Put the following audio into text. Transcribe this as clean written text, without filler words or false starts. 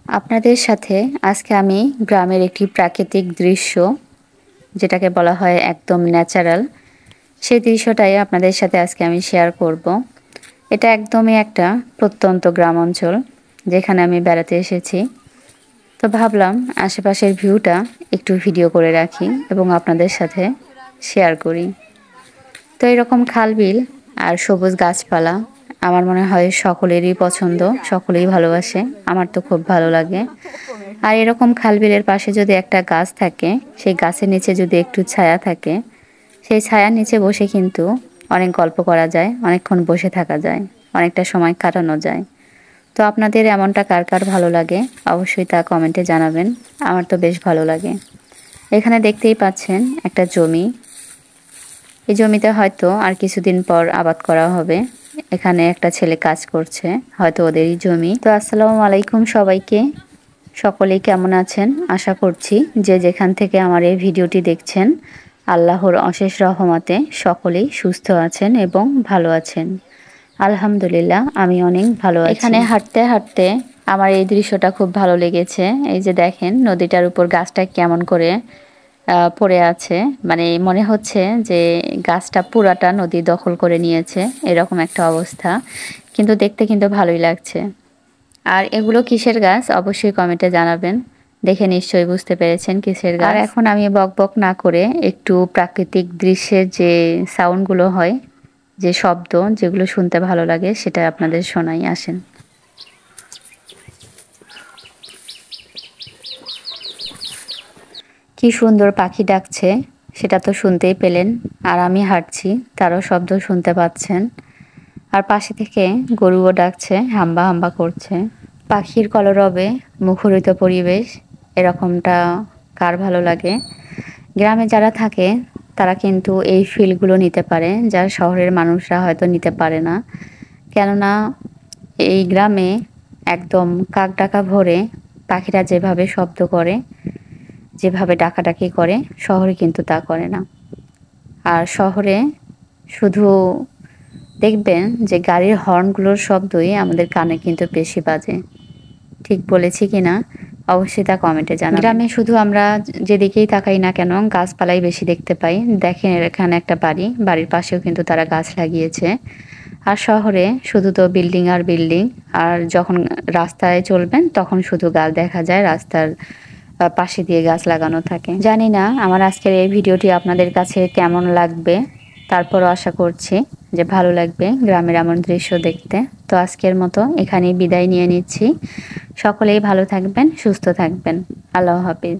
আপনাদের সাথে আজকে আমি গ্রামের একটি প্রাকৃতিক দৃশ্য যেটাকে বলা হয় একদম ন্যাচারাল সেই দৃশ্যটাই আপনাদের সাথে আজকে আমি শেয়ার করব। এটা একদমই একটা প্রত্যন্ত গ্রাম অঞ্চল যেখানে আমি বেড়াতে এসেছি। তো ভাবলাম আশেপাশের ভিউটা একটু ভিডিও করে রাখি এবং আপনাদের সাথে শেয়ার করি। তো এরকম খালবিল আর সবুজ গাছপালা আমার মনে হয় সকলেরই পছন্দ, সকলেই ভালোবাসে। আমার তো খুব ভালো লাগে। আর এরকম খালবিলের পাশে যদি একটা গাছ থাকে, সেই গাছের নিচে যদি একটু ছায়া থাকে, সেই ছায়ার নিচে বসে কিন্তু অনেক গল্প করা যায়, অনেকক্ষণ বসে থাকা যায়, অনেকটা সময় কাটানো যায়। তো আপনাদের এমনটা কার কার ভালো লাগে অবশ্যই তা কমেন্টে জানাবেন। আমার তো বেশ ভালো লাগে। এখানে দেখতেই পাচ্ছেন একটা জমি। এই জমিতে হয়তো আর কিছুদিন পর আবাদ করা হবে। এখানে একটা ছেলে কাজ করছে, হয়তো ওদেরই জমি। তো আসসালামু আলাইকুম সবাইকে। সকলেই কেমন আছেন? আশা করছি যে যেখান থেকে আমার এই ভিডিওটি দেখছেন আল্লাহর অশেষ রহমতে সকলেই সুস্থ আছেন এবং ভালো আছেন। আলহামদুলিল্লাহ আমি অনেক ভালো আছি। এখানে হাঁটতে হাঁটতে আমার এই দৃশ্যটা খুব ভালো লেগেছে। এই যে দেখেন নদীটার উপর গাছটা কেমন করে পড়ে আছে, মানে মনে হচ্ছে যে গাছটা পুরাটা নদী দখল করে নিয়েছে, এরকম একটা অবস্থা। কিন্তু দেখতে কিন্তু ভালোই লাগছে। আর এগুলো কিসের গাছ অবশ্যই কমেন্টে জানাবেন। দেখে নিশ্চয়ই বুঝতে পেরেছেন কিসের গাছ। আর এখন আমি বকবক না করে একটু প্রাকৃতিক দৃশ্যের যে সাউন্ডগুলো হয়, যে শব্দ যেগুলো শুনতে ভালো লাগে সেটা আপনাদের শোনাই। আসেন। কি সুন্দর পাখি ডাকছে সেটা তো শুনতেই পেলেন। আর আমি হাঁটছি, তারও শব্দ শুনতে পাচ্ছেন। আর পাশে থেকে গরুও ডাকছে, হাম্বা হাম্বা করছে। পাখির কলরবে মুখরিত পরিবেশ, এরকমটা কার ভালো লাগে? গ্রামে যারা থাকে তারা কিন্তু এই ফিলগুলো নিতে পারে, যা শহরের মানুষরা হয়তো নিতে পারে না। কেননা এই গ্রামে একদম কাক ডাকা ভরে পাখিরা যেভাবে শব্দ করে, যেভাবে ডাকাডাকি করে, শহরে কিন্তু তা করে না। আর শহরে শুধু দেখবেন যে গাড়ির হর্নগুলোর শব্দই আমাদের কানে কিন্তু বেশি বাজে। ঠিক বলেছি কিনা অবশ্যই তা কমেন্টে জানাবেন। গ্রামে শুধু আমরা যেদিকেই তাকাই না কেন গাছপালাই বেশি দেখতে পাই। দেখেন এখানে একটা বাড়ি, বাড়ির পাশেও কিন্তু তারা গাছ লাগিয়েছে। আর শহরে শুধু তো বিল্ডিং আর বিল্ডিং। আর যখন রাস্তায় চলবেন তখন শুধু গাছ দেখা যায়, রাস্তার পাশে দিয়ে গাছ লাগানো থাকে। জানি না আমার আজকের এই ভিডিওটি আপনাদের কাছে কেমন লাগবে, তারপরও আশা করছি যে ভালো লাগবে গ্রামের এমন দৃশ্য দেখতে। তো আজকের মতো এখানেই বিদায় নিয়ে নিচ্ছি। সকলেই ভালো থাকবেন, সুস্থ থাকবেন। আল্লাহ হাফিজ।